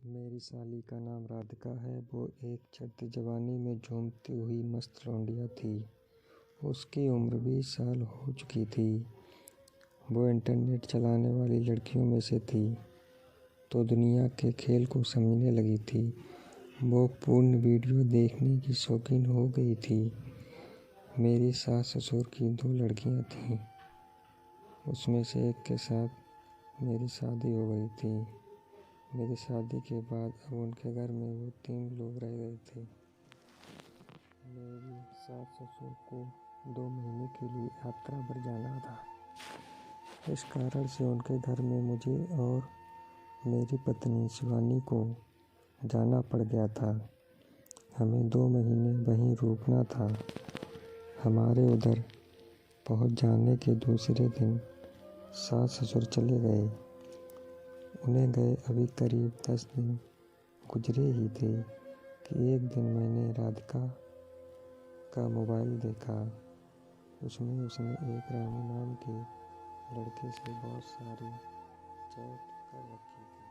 मेरी साली का नाम राधिका है। वो एक चढ़ती जवानी में झूमती हुई मस्त लौंडिया थी। उसकी उम्र 20 साल हो चुकी थी। वो इंटरनेट चलाने वाली लड़कियों में से थी, तो दुनिया के खेल को समझने लगी थी। वो पूर्ण वीडियो देखने की शौकीन हो गई थी। मेरी सास ससुर की 2 लड़कियां थीं। उसमें से एक के साथ मेरी शादी हो गई थी। मेरी शादी के बाद अब उनके घर में वो 3 लोग रह गए थे। मेरी सास ससुर को 2 महीने के लिए यात्रा पर जाना था। इस कारण से उनके घर में मुझे और मेरी पत्नी शिवानी को जाना पड़ गया था। हमें 2 महीने वहीं रुकना था। हमारे उधर पहुंच जाने के दूसरे दिन सास ससुर चले गए। उन्हें गए अभी करीब 10 दिन गुजरे ही थे कि एक दिन मैंने राधिका का मोबाइल देखा। उसमें उसने एक रानू नाम के लड़के से बहुत सारी चैट कर रखी थी।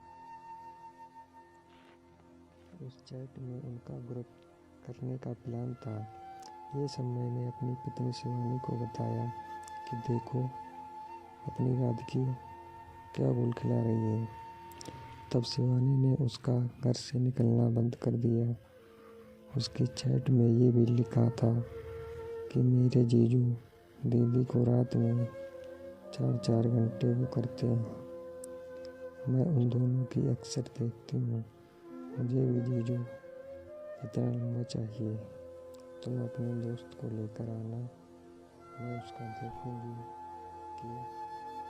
उस चैट में उनका ग्रुप करने का प्लान था। ये सब मैंने अपनी पत्नी शिवानी को बताया कि देखो अपनी राधिकी क्या गुल खिला रही है। तब शिवानी ने उसका घर से निकलना बंद कर दिया। उसकी चैट में ये भी लिखा था कि मेरे जीजू दीदी को रात में 4-4 घंटे वो करते हैं। मैं उन दोनों की अक्सर देखती हूँ। मुझे भी जीजू इतना लंबा चाहिए। तुम अपने दोस्त को लेकर आना, मैं उसका देखूँगी कि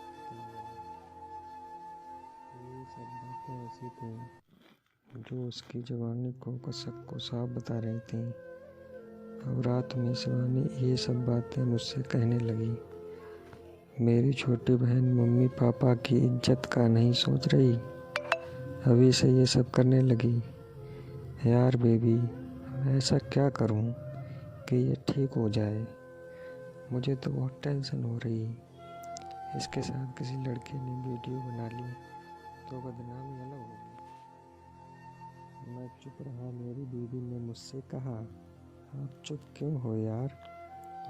कितना बड़ा। ये सब बातें ऐसी थीं जो उसकी जवानी को कसक को साफ बता रही थीं। अब रात में शिवानी ये सब बातें मुझसे कहने लगी। मेरी छोटी बहन मम्मी पापा की इज्जत का नहीं सोच रही, अभी से ये सब करने लगी। यार बेबी, मैं ऐसा क्या करूं कि ये ठीक हो जाए। मुझे तो बहुत टेंशन हो रही। इसके साथ किसी लड़के ने वीडियो बना ली तो बदनामी अलग होगी। मैं चुप रहा। मेरी बीवी ने मुझसे कहा, आप चुप क्यों हो यार,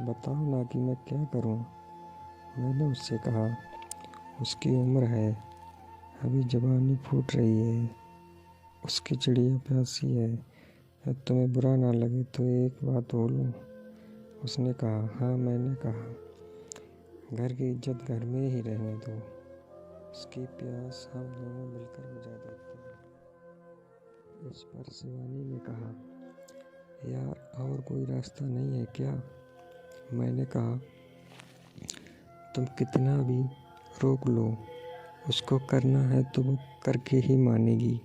बताओ ना कि मैं क्या करूं। मैंने उससे कहा, उसकी उम्र है, अभी जवानी फूट रही है, उसकी चिड़िया प्यासी है। अब तुम्हें बुरा ना लगे तो एक बात बोलूं। उसने कहा, हाँ। मैंने कहा, घर की इज्जत घर में ही रहने दो, उसकी प्यास हम दोनों मिलकर बुझा देते हैं। इस पर शिवानी ने कहा, यार और कोई रास्ता नहीं है क्या। मैंने कहा, तुम कितना भी रोक लो, उसको करना है तो वो करके ही मानेगी,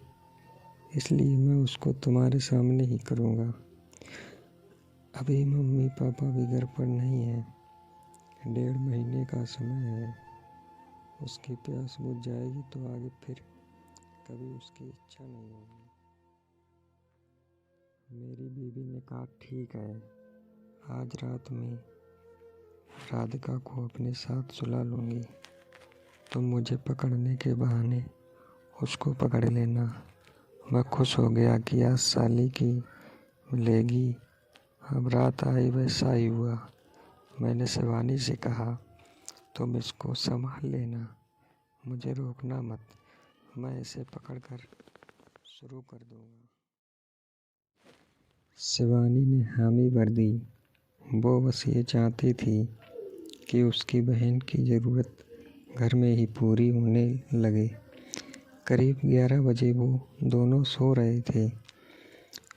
इसलिए मैं उसको तुम्हारे सामने ही करूँगा। अभी मम्मी पापा भी घर पर नहीं है, 1.5 महीने का समय है। उसकी प्यास बुझ जाएगी तो आगे फिर कभी उसकी इच्छा नहीं होगी। मेरी बीवी ने कहा, ठीक है, आज रात में राधिका को अपने साथ सुला लूँगी। तुम मुझे पकड़ने के बहाने उसको पकड़ लेना। मैं खुश हो गया कि आज साली की मिलेगी। अब रात आई वैसा ही हुआ। मैंने शिवानी से कहा, तुम इसको संभाल लेना, मुझे रोकना मत, मैं इसे पकड़कर शुरू कर दूँगा। शिवानी ने हामी भर दी। वो बस ये चाहती थी कि उसकी बहन की ज़रूरत घर में ही पूरी होने लगे। करीब 11 बजे वो दोनों सो रहे थे।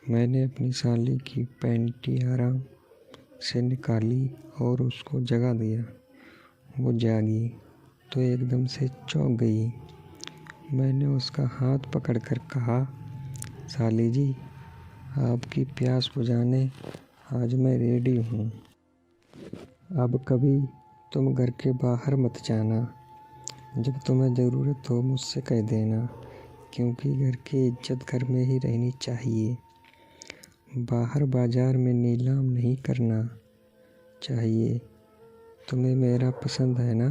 मैंने अपनी साली की पैंटी आराम से निकाली और उसको जगा दिया। वो जागी तो एकदम से चौंक गई। मैंने उसका हाथ पकड़कर कहा, साली जी, आपकी प्यास बुझाने आज मैं रेडी हूँ। अब कभी तुम घर के बाहर मत जाना। जब तुम्हें ज़रूरत हो मुझसे कह देना, क्योंकि घर की इज्जत घर में ही रहनी चाहिए। बाहर बाजार में नीलाम नहीं करना चाहिए। तुम्हें मेरा पसंद है ना,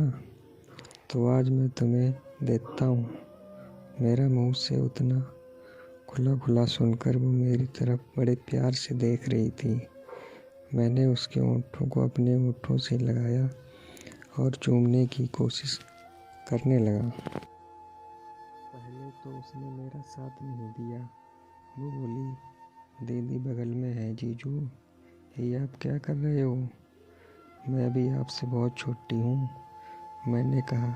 तो आज मैं तुम्हें देता हूँ। मेरा मुँह से उतना खुला खुला सुनकर वो मेरी तरफ बड़े प्यार से देख रही थी। मैंने उसके होंठों को अपने होंठों से लगाया और चूमने की कोशिश करने लगा। पहले तो उसने मेरा साथ नहीं दिया। वो बोली, दीदी बगल में है जीजू, ये आप क्या कर रहे हो? मैं भी आपसे बहुत छोटी हूँ। मैंने कहा,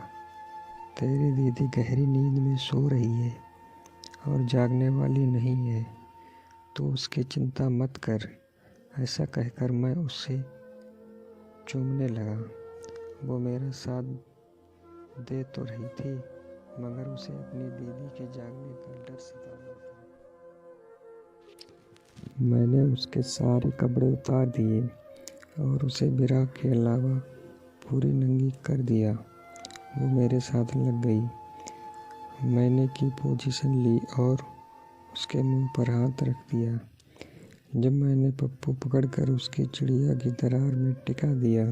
तेरी दीदी गहरी नींद में सो रही है और जागने वाली नहीं है, तो उसकी चिंता मत कर। ऐसा कहकर मैं उससे चूमने लगा। वो मेरा साथ दे तो रही थी, मगर उसे अपनी दीदी के जागने का डर सता रहा था। मैंने उसके सारे कपड़े उतार दिए और उसे बिरा के अलावा पूरी नंगी कर दिया। वो मेरे साथ लग गई। मैंने की पोजीशन ली और उसके मुंह पर हाथ रख दिया। जब मैंने पप्पू पकड़कर उसकी चिड़िया की दरार में टिका दिया,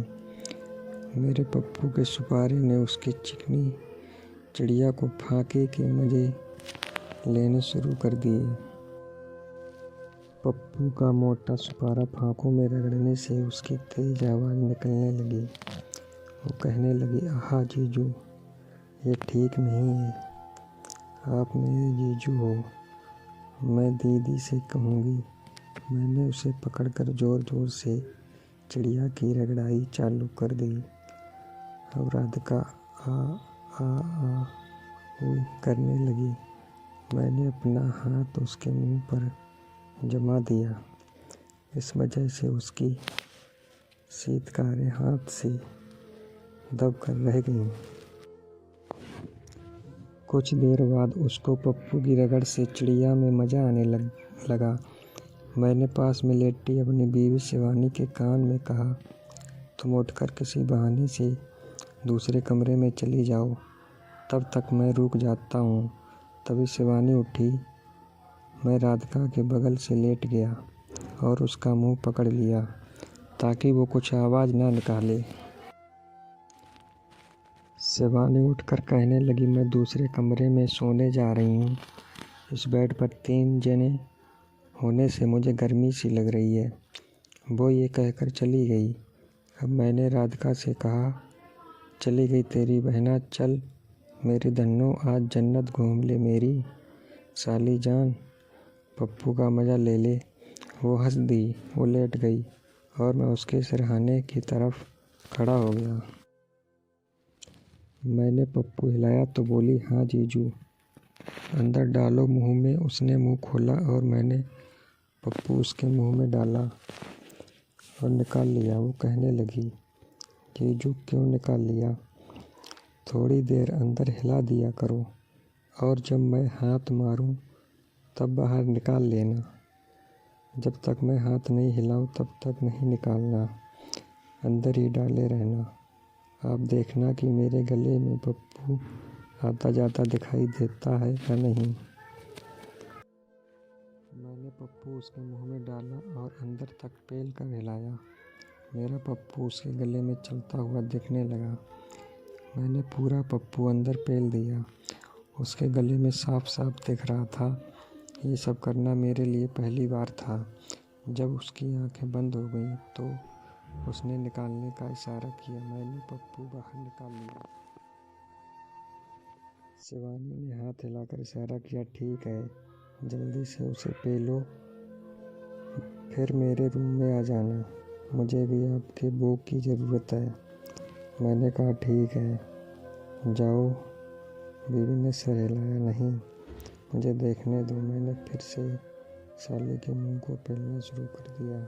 मेरे पप्पू के सुपारे ने उसकी चिकनी चिड़िया को फांके के मज़े लेने शुरू कर दिए। पप्पू का मोटा सुपारा फांकों में रगड़ने से उसकी तेज आवाज़ निकलने लगी। वो कहने लगी, आहा जीजू, ये ठीक नहीं है। आप मेरे जीजू हो, मैं दीदी से कहूँगी। मैंने उसे पकड़कर ज़ोर ज़ोर से चिड़िया की रगड़ाई चालू कर दी। अब राधिका आ आ आ करने लगी। मैंने अपना हाथ उसके मुंह पर जमा दिया। इस वजह से उसकी शीतकारें हाथ से दब कर रह गईं। कुछ देर बाद उसको पप्पू की रगड़ से चिड़िया में मज़ा आने लगा। मैंने पास में लेटी अपनी बीवी शिवानी के कान में कहा, तुम उठकर किसी बहाने से दूसरे कमरे में चली जाओ, तब तक मैं रुक जाता हूँ। तभी शिवानी उठी। मैं राधिका के बगल से लेट गया और उसका मुंह पकड़ लिया ताकि वो कुछ आवाज़ ना निकाले। शिवानी उठकर कहने लगी, मैं दूसरे कमरे में सोने जा रही हूँ। इस बेड पर 3 जने होने से मुझे गर्मी सी लग रही है। वो ये कहकर चली गई। अब मैंने राधिका से कहा, चली गई तेरी बहना, चल मेरी धन्नो, आज जन्नत घूम ले मेरी साली जान, पप्पू का मज़ा ले ले। वो हंस दी। वो लेट गई और मैं उसके सिरहाने की तरफ खड़ा हो गया। मैंने पप्पू हिलाया तो बोली, हाँ जीजू, अंदर डालो मुंह में। उसने मुंह खोला और मैंने पप्पू उसके मुंह में डाला और निकाल लिया। वो कहने लगी, जीजू क्यों निकाल लिया? थोड़ी देर अंदर हिला दिया करो और जब मैं हाथ मारूं तब बाहर निकाल लेना। जब तक मैं हाथ नहीं हिलाऊं तब तक नहीं निकालना, अंदर ही डाले रहना। आप देखना कि मेरे गले में पप्पू आता जाता दिखाई देता है या नहीं। मैंने पप्पू उसके मुंह में डाला और अंदर तक पेल कर हिलाया। मेरा पप्पू उसके गले में चलता हुआ दिखने लगा। मैंने पूरा पप्पू अंदर पेल दिया। उसके गले में साफ साफ दिख रहा था। ये सब करना मेरे लिए पहली बार था। जब उसकी आंखें बंद हो गईं तो उसने निकालने का इशारा किया। मैंने पप्पू बाहर निकाल लिया। शिवानी ने हाथ हिलाकर इशारा किया, ठीक है, जल्दी से उसे पेलो, फिर मेरे रूम में आ जाना, मुझे भी आपके बोक की ज़रूरत है। मैंने कहा, ठीक है, जाओ। बीवी ने सर हिलाया, नहीं, मुझे देखने दो। मैंने फिर से साले के मुंह को पेलना शुरू कर दिया।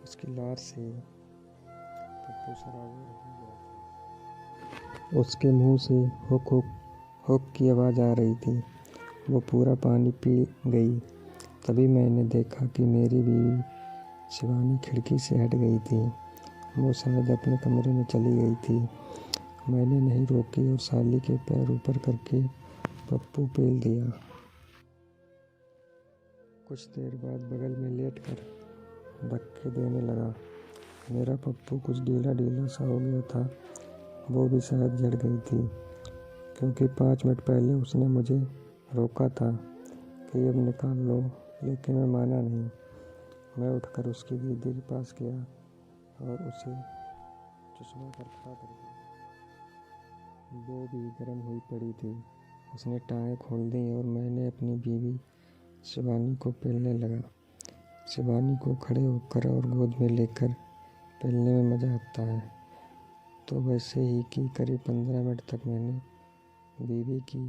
उसकी लार से पप्पू सराबोर हो गया था। उसके मुंह से हुक हुक हुक की आवाज़ आ रही थी। वो पूरा पानी पी गई। तभी मैंने देखा कि मेरी बीवी शिवानी खिड़की से हट गई थी। वो शायद अपने कमरे में चली गई थी। मैंने नहीं रोकी और साली के पैर ऊपर करके पप्पू पेल दिया। कुछ देर बाद बगल में लेटकर धक्के देने लगा। मेरा पप्पू कुछ ढीला ढीला सा हो गया था। वो भी शायद झड़ गई थी, क्योंकि 5 मिनट पहले उसने मुझे रोका था कि अब निकाल लो, लेकिन मैं माना नहीं। मैं उठकर उसकी दीदी के पास गया और उसे चुसवा कर खड़ा कर दिया। वो भी गर्म हुई पड़ी थी। उसने टाँगें खोल दी और मैंने अपनी बीवी शिवानी को पेलने लगा। शिवानी को खड़े होकर और गोद में लेकर पेलने में मज़ा आता है। तो वैसे ही कि करीब 15 मिनट तक मैंने बीवी की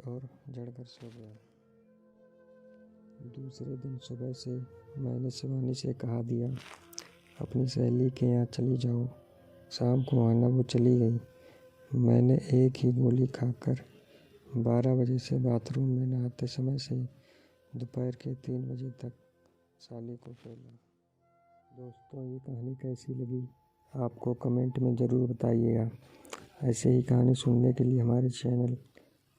और जड़कर सो गया। दूसरे दिन सुबह से मैंने शिवानी से कहा दिया, अपनी सहेली के यहाँ चली जाओ, शाम को आना। वो चली गई। मैंने एक ही गोली खाकर 12 बजे से बाथरूम में नहाते समय से दोपहर के 3 बजे तक साली को पेला। दोस्तों, ये कहानी कैसी लगी आपको कमेंट में ज़रूर बताइएगा। ऐसे ही कहानी सुनने के लिए हमारे चैनल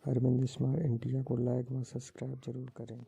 अरविंद स्मार्ट इंडिया को लाइक व सब्सक्राइब ज़रूर करें।